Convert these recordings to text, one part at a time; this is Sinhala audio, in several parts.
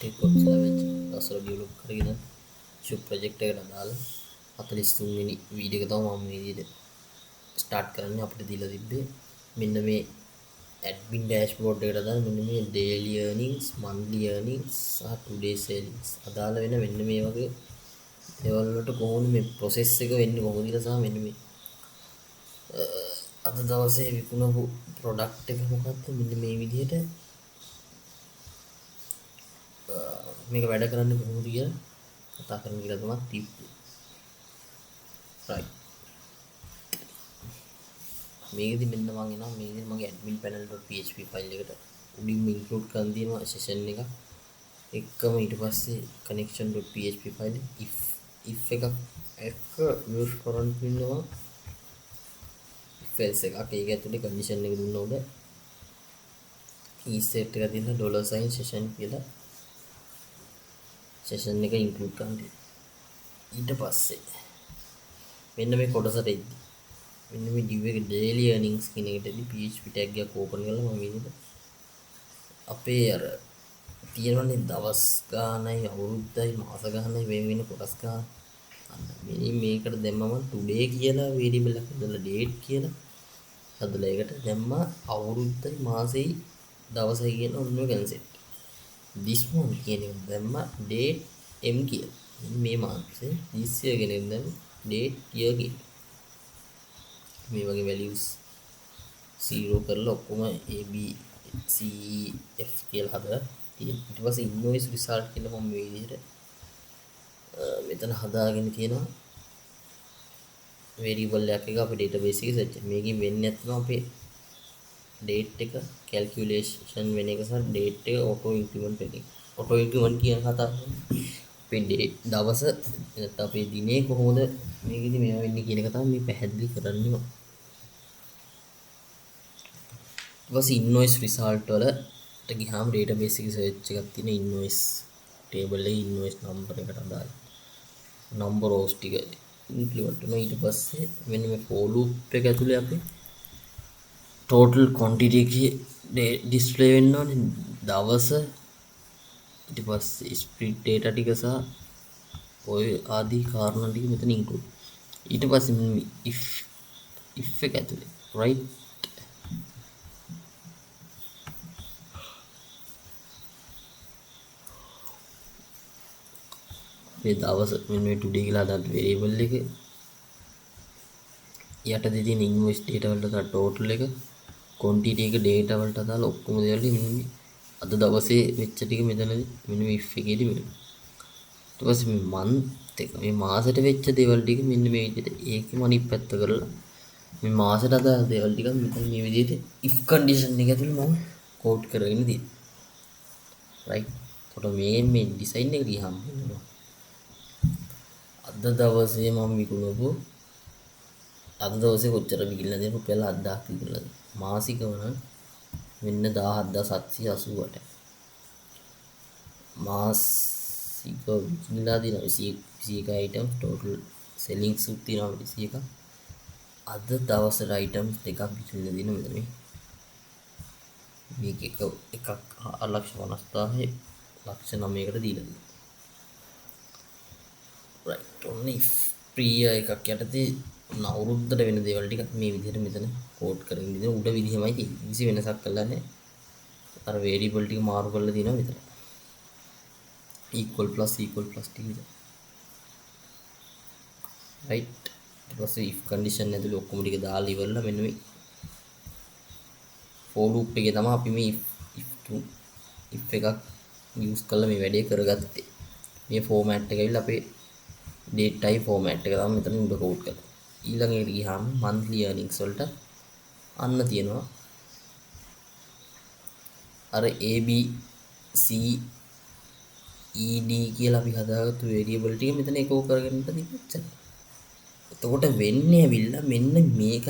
එක කොච්චර වෙච්ච දවස්වල ඩෙවලොප් කරගෙන ෂොප් ප්‍රොජෙක්ට් එකට දාලා 43 වෙනි වීඩියෝ එක තමයි මම මේ විදිහට ස්ටාර්ට් කරන්නේ. අපිට දීලා තිබ්බේ මෙන්න මේ ඇඩ්මින් ඩෑෂ්බෝඩ් එකට දාලා මෙන්න මේ ඩේලි earnings, monthly earnings සහ today sales අදාළ වෙන මෙන්න මේ වගේ දේවල් වලට කොහොමද මේ process එක වෙන්නේ කොහොමද කියලා සහ මෙන්න මේ අද දවසේ විකුණපු product එක මොකක්ද මෙන්න මේ විදිහට මේක වැඩ කරන්නේ කොහොමද කියලා කතා කරන්න කියලා තමයි තිබ්බේ. right මේකෙදි මෙන්න මම එනවා මේකෙදි මගේ admin panel.php ෆයිල් එකට උඩින්ම include කරන් තියෙනවා session එක එක්කම ඊට පස්සේ connection.php ෆයිල් if එකක් එක්ක use කරන් ඉන්නවා if else එකක් ඒක ඇතුලේ condition එක දුන්න උඩ set එක තියෙන $session කියලා session එක include කරන් තියෙනවා. ඊට පස්සේ මෙන්න මේ කොටසට එද්දි මෙන්න මේ div එක daily earnings කියන එකටදී php tag එකක් open කරලා මම විදිහට අපේ අර තියෙනවනේ දවස් ගානයි අවුරුද්දයි මාස ගානයි වෙන වෙන කොටස් ගාන අන්න මේකට දැම්මම today කියලා variable එකක් දාලා date කියලා හදලා ඒකට දැම්මා අවුරුද්දයි මාසෙයි දවසයි කියන ඔන්න ඔය concept this month කියන එක දැම්මා date m කියලා මේ මාසේ this year කියන එක දැම්මා date year කියලා මේ වගේ values 0 කරලා ඔක්කොම a b c f කියලා හදලා තියෙනවා. ඊට පස්සේ invoice result කියලා මම මේ විදිහට මෙතන හදාගෙන තියෙනවා variable එකක් අපේ database එකේ set එක. මේකෙන් වෙන්නේ නැත්නම් අපේ date එක calculation වෙන එක සහ date එක auto increment වෙන එක. auto increment කියන කතාව අපේ date දවස නැත්නම් අපේ දිනේ කොහොමද මේකෙදි මේවා වෙන්නේ කියන එක තමයි මේ පැහැදිලි කරන්නේ මම. ඊපස්සේ invoice result වලට ගියාම database එකේ search එකක් තියෙන invoice table එකේ invoice number එකට අදාළ number rows ටික include කරනවා. ඊට පස්සේ මෙන්න මේ for loop එක ඇතුලේ අපි total quantity එකේ display වෙන්න ඕනේ දවස ඊට පස්සේ split data ටික සහ ඔය ආදී කාරණා ටික මෙතන include. ඊට පස්සේ මෙන්න if එක ඇතුලේ right මේ දවස මෙන්න මේ today කියලා දාන්න variable එක යටදී තියෙන invoice data වලට දාලා total එක quantity එක data වලට දාලා ඔක්කොම දේවල් මෙන්න මේ අද දවසේ වෙච්ච ටික මෙතනදී මෙන්න මේ if එකේදී මෙන්න ඊට පස්සේ මේ month එක මේ මාසෙට වෙච්ච දේවල් ටික මෙන්න මේ විදිහට ඒකෙම අනිත් පැත්ත කරලා මේ මාසෙට අදාළ දේවල් ටික මෙතන මේ විදිහට if condition එක ඇතුළේ මම code කරගෙන තියෙනවා right. එතකොට මේ design එක දිහාම අද දවසේ මම විකුණපු අද දවසේ කොච්චර විකිණලා දෙන රුපියල් 7000ක් විකුණලාද මාසික වන මෙන්න 17788 මාසික විකිණලා දින 21 items total selling සුත් තියෙනවා 21ක් අද දවසට items දෙකක් විකිණලා දින මෙතන මේක එකක් 4,50,000 ලක්ෂ 9කට දීලා දෙනවා right only free එකක් යටතේ අවුරුද්දට වෙන දේවල් ටික මේ විදිහට මෙතන කෝඩ් කරගෙන ඉඳන් උඩ විදිහමයි තියෙන්නේ. කිසි වෙනසක් කරලා නැහැ. අර variable ටික මාරු කරලා තියෙනවා විතරයි. equal plus ටික විතර. right ඊට පස්සේ if condition ඇතුලේ ඔක්කොම ටික දාලා ඉවරලා මෙන්න මේ for loop එකේ තමයි අපි මේ if එකක් use කරලා මේ වැඩේ කරගත්තේ. මේ format එක ඇවිල්ලා අපේ date type format එක තමයි මෙතන උඩ කෝඩ් කරලා. ඊළඟට ගියාම monthly earnings වලට අන්න තියෙනවා අර a b c e d කියලා අපි හදාගත්තු variable ටික මෙතන එකෝ කරගෙන ඉඳිච්චා. එතකොට වෙන්නේ ඇවිල්ලා මෙන්න මේක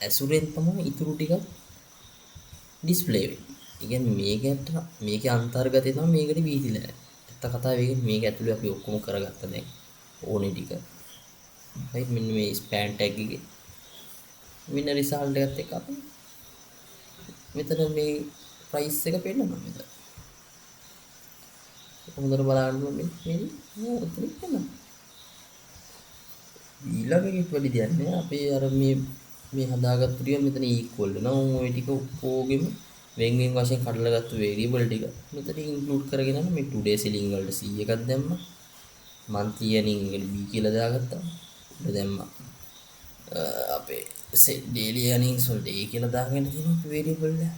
ඇසුරෙන් තමයි ඉතුරු ටික display වෙන්නේ. ඒ කියන්නේ මේකේ අන්තර්ගතය තමයි මේකට වීදිලා. ඇත්ත කතාව වෙන්නේ මේක ඇතුලේ අපි ඔක්කොම කරගත්ත දැන් ඕනේ ටික. right මෙන්න මේ span tag එකේ මෙන්න result එකත් එක්ක අපි මෙතන මේ price එක පෙන්නනවා මෙතන. හොඳට බලන්න මේ ඔතන කියනවා ඊළඟ වැඩි දෙයක් නෑ අපේ අර මේ හදාගත්තු ටික මෙතන equal වෙනවා මම ওই ටික ඔක්කොගෙම වෙන වෙන වශයෙන් කඩලා ගත්ත variable ටික මෙතන include කරගෙන යන මේ today selling වලට 100 එකක් දැම්මා monthly earning එකට b කියලා දාගත්තා උඩ දැම්මා අපේ daily earnings වලට a කියලා දාගෙන තියෙනවා variable එක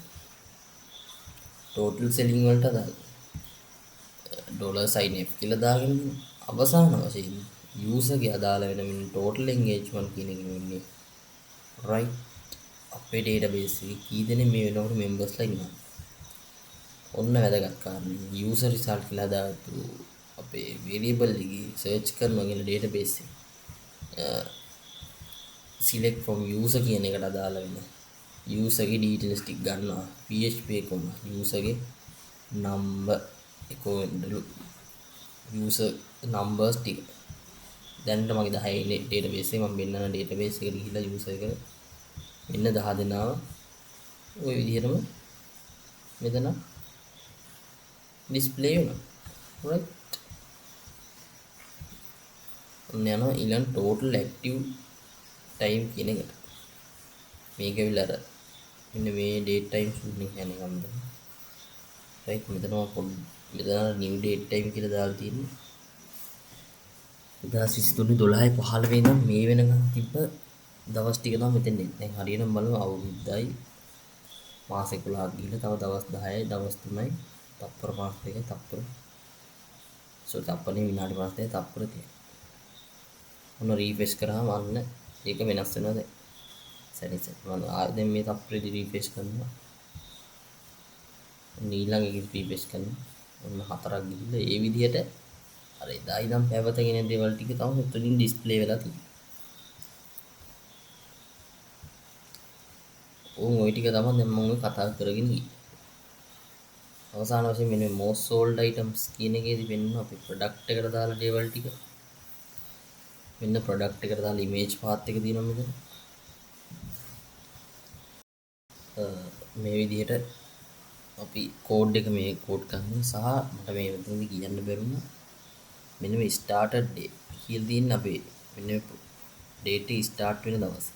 total selling වලට දාගත්තා ඩොලර් සයින් F කියලා දාගෙන අවසාන වශයෙන් යූසර්ගේ අදාළ වෙන මෙන්න total engagement කියන එක වෙන්නේ right අපේ database එකේ කී දෙනෙක් මේ වෙනකොට members ලා ඉන්නවා ඔන්න වැදගත් කාරණේ user result කියලා දාතු අපේ variable එකේ search කරනවා කියන database එක select from user කියන එකට අදාළ වෙන user ගේ details ටික ගන්නවා php එකම user ගේ number එකෝ user numbers ටික දැනට මගේ 10 database එක මම බෙන්නන database එකට ගිහිල්ලා user එක මෙන්න 10 දෙනාව ওই විදිහටම මෙතන display වෙනවා right ඔන්න යනවා ඊළඟ total active time කියන එකට මේක විතර මෙන්න මේ date time ශූන්‍ය කියන්නේ කම්ද right මෙතන මෙතන new date time කියලා දාලා තියෙන්නේ 2023 12:15 ඉඳන් මේ වෙනකන් තිබ්බ දවස් ටික තමයි මෙතෙන් එන්නේ. දැන් හරියටම බලමු අවුරුද්දයි මාස 11ක් ගිහිල්ලා තව දවස් 10යි දවස් 3යි තප්පර 52යි තප්පර තප්පරේ විනාඩි 52යි තප්පර 30යි. ඔන්න රීෆ්‍රෙෂ් කරාම අන්න ඒක වෙනස් වෙනවා දැන්. සැරිස මම දැන් මේ තප්පරේදී රීෆ්‍රෙෂ් කරනවා. ඊළඟ එක රීෆ්‍රෙෂ් කරනවා. ඔන්න හතරක් ගිහිල්ලා ඒ විදිහට අර එදා ඉඳන් පැවතගෙන දේවල් ටික තමයි මෙතනින් ඩිස්ප්ලේ වෙලා තියෙන්නේ. ওই ටික තමයි දැන් මම කතා කරගෙන ගියේ. අවසාන වශයෙන් මෙන්න most sold items කියන එකේදී වෙන්න අපි product එකට දාලා දේවල් ටික. මෙන්න product එකට දාලා image path එක තියෙනවා මෙතන. මේ විදිහට අපි code එක මේ code කරනවා සහ මට මේ මෙතනදී කියන්න බැරුණා. මෙන්න මේ started date කියලා තියෙන අපේ මෙන්න date එක start වෙන දවස.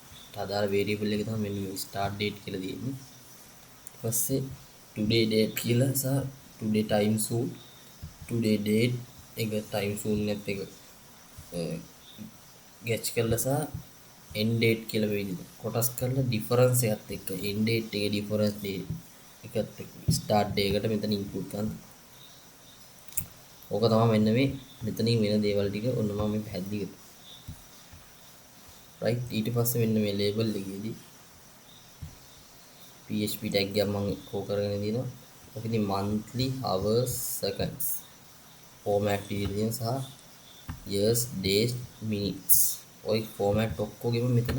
අදාළ variable එක තමයි මෙන්න මේ start date කියලා තියෙන්නේ. ඊට පස්සේ today date කියලා සහ today time zone today date එක time zone එකත් එක getch කරලා සහ end date කියලා මේ විදිහට කොටස් කරලා difference එකත් එක්ක end date එකේ difference date එකත් එක්ක start day එකට මෙතන include කරන්න. ඕක තමයි මෙන්න මේ මෙතනින් වෙන දේවල් ටික ඔන්න මම මේ පැහැදිලි කරා. right ඊට පස්සේ මෙන්න මේ label එකේදී php tag එක මම කෝ කරගෙන දිනවා. ඔකදී monthly hours seconds format විදිහින් සහ years days minutes ඔය format ඔක්කොගෙම මෙතන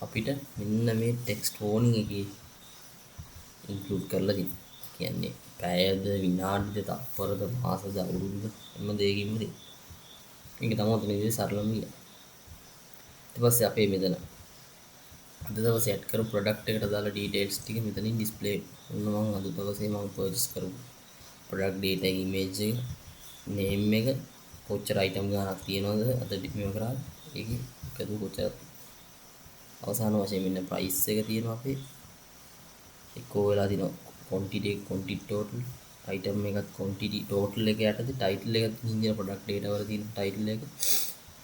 අපිට මෙන්න මේ text warning එකේ include කරලා තියෙනවා. කියන්නේ පැයද විනාඩිද තත්පරද මාසද අවුරුද්ද හැම දෙයකින්ම තියෙනවා. මේක තමයි ඔතන ඉතින් සරලම ගියා. ඊට පස්සේ අපේ මෙතන අද දවසේ ඇඩ් කරපු product එකට දාලා details ටික මෙතනින් display වෙනවා. ඔන්න මම අද දවසේ මම purchase කරපු product data image එක name එක කොච්චර item ගානක් තියෙනවද අද මේව කරා ඒකේ එකතු කොච්චර අවසාන වශයෙන් මෙන්න price එක තියෙනවා අපේ එක්කෝ වෙලා තියෙනවා quantity total item එකත් quantity total එක යටතේ title එක හින්දින product data වල තියෙන title එක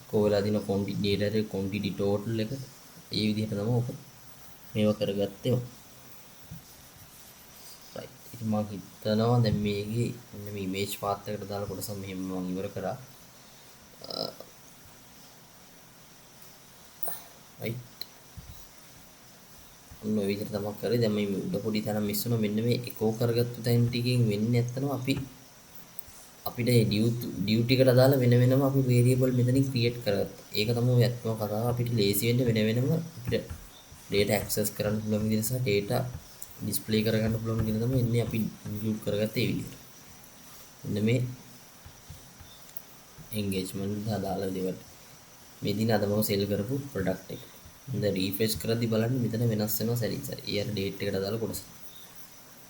එක්කෝ වෙලා තියෙනවා quantity data එක quantity total එක ඒ විදිහට තමයි ඔක මේවා කරගත්තේ. right ඉතින් මම හිතනවා දැන් මේකේ මෙන්න මේ image path එකට දාලා කොටස මෙහෙම මම ඉවර කරා. right ඔන්න ඔය විදිහට තමයි කරේ. දැන් මේ උඩ පොඩි තරම් මිස් වුණා. මෙන්න මේ එකෝ කරගත්තු තැන් ටිකෙන් වෙන්නේ නැත්තම අපිට ඒ ඩියුටි එකට දාලා වෙන වෙනම අපි variable මෙතනින් create කරගත්තා. ඒක තමයි ඔය ඇත්තම කතාව. අපිට ලේසි වෙන්න වෙන වෙනම අපිට data access කරන්න පුළුවන් විදිහ සහ data display කරගන්න පුළුවන් විදිහ තමයි ඉන්නේ අපි include කරගත්තේ ඒ විදිහට. මෙන්න මේ engagement දාලා දේවල්. මේ දින අද මම sell කරපු product එක. දැන් refresh කරද්දි බලන්න මෙතන වෙනස් වෙනවා සැරින් සැරේ. year date එකට දාලා කොටස.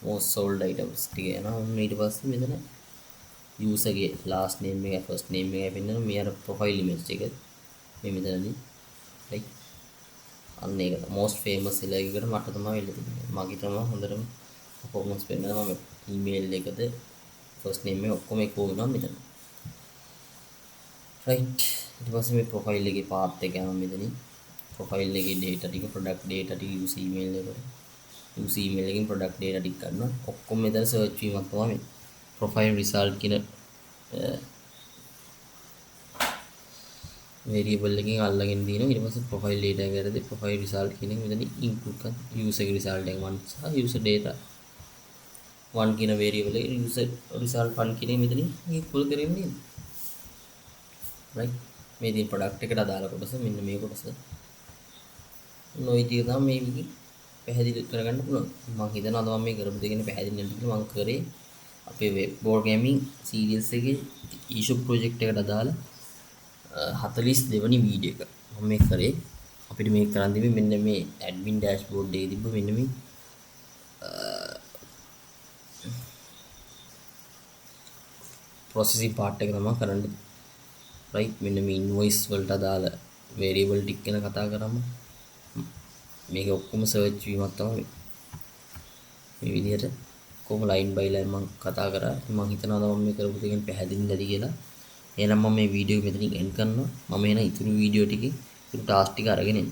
most sold items ටික යනවා. ඊට පස්සේ මෙතන යූසර්ගේ ලාස්ට් නේම් එකයි ෆස්ට් නේම් එකයි පෙන්නනවා. මේ අර ප්‍රොෆයිල් ඉමේජ් එක මේ මෙතනදී right අන්න ඒක most famous seller එකකට මට තමයි වෙලා තිබුණේ. මගේ තමයි හොඳටම performance පෙන්නනවා. මම email එකද first name එක ඔක්කොම එක වුණා මෙතන. right ඊට පස්සේ මේ profile එකේ path එක යනවා මෙතනින්. profile එකේ data ටික product data ටික use email එකට use email එකෙන් product data ටික ගන්නවා. ඔක්කොම මෙතන search වීමක් තමයි මේ profile result කියන variable එකකින් අල්ලගෙන දිනවා. ඊට පස්සේ profile data එක ඇරදී profile result කියන එක මෙතන include කරන user result එක 1 සහ user data 1 කියන variable එකේ user result 1 කියන එක මෙතනින් equal කරගෙන ඉන්නේ. right මේ ඉතින් product එකට අදාළ කොටස මෙන්න මේ කොටස. නොයි ටික තමයි මේ විදිහ පැහැදිලි කරගන්න පුළුවන්. මම හිතනවා මම මේ කරපු දෙකනේ පැහැදිලි නැති කියලා මම කරේ අපේ web board gaming series එකේ issue project එකට අදාළ 42 වෙනි වීඩියෝ එක මම මේ කරේ. අපිට මේක කරන් දෙන්නේ මෙන්න මේ admin dashboard එකේ තිබ්බ මෙන්න මේ processing part එක තමයි කරන්නේ. right මෙන්න මේ invoice වලට අදාළ variable ටික ගැන කතා කරමු. මේක ඔක්කොම search වීමක් තමයි මේ විදිහට කොහොම line by line මම කතා කරා. මම හිතනවා මම මේ කරපු දෙකෙන් පැහැදිලි නැති කියලා. එහෙනම් මම මේ වීඩියෝ එක මෙතනින් end කරනවා. මම එන ඉතුරු වීඩියෝ ටිකේ ඉතුරු ටාස්ක් ටික අරගෙන එන්න.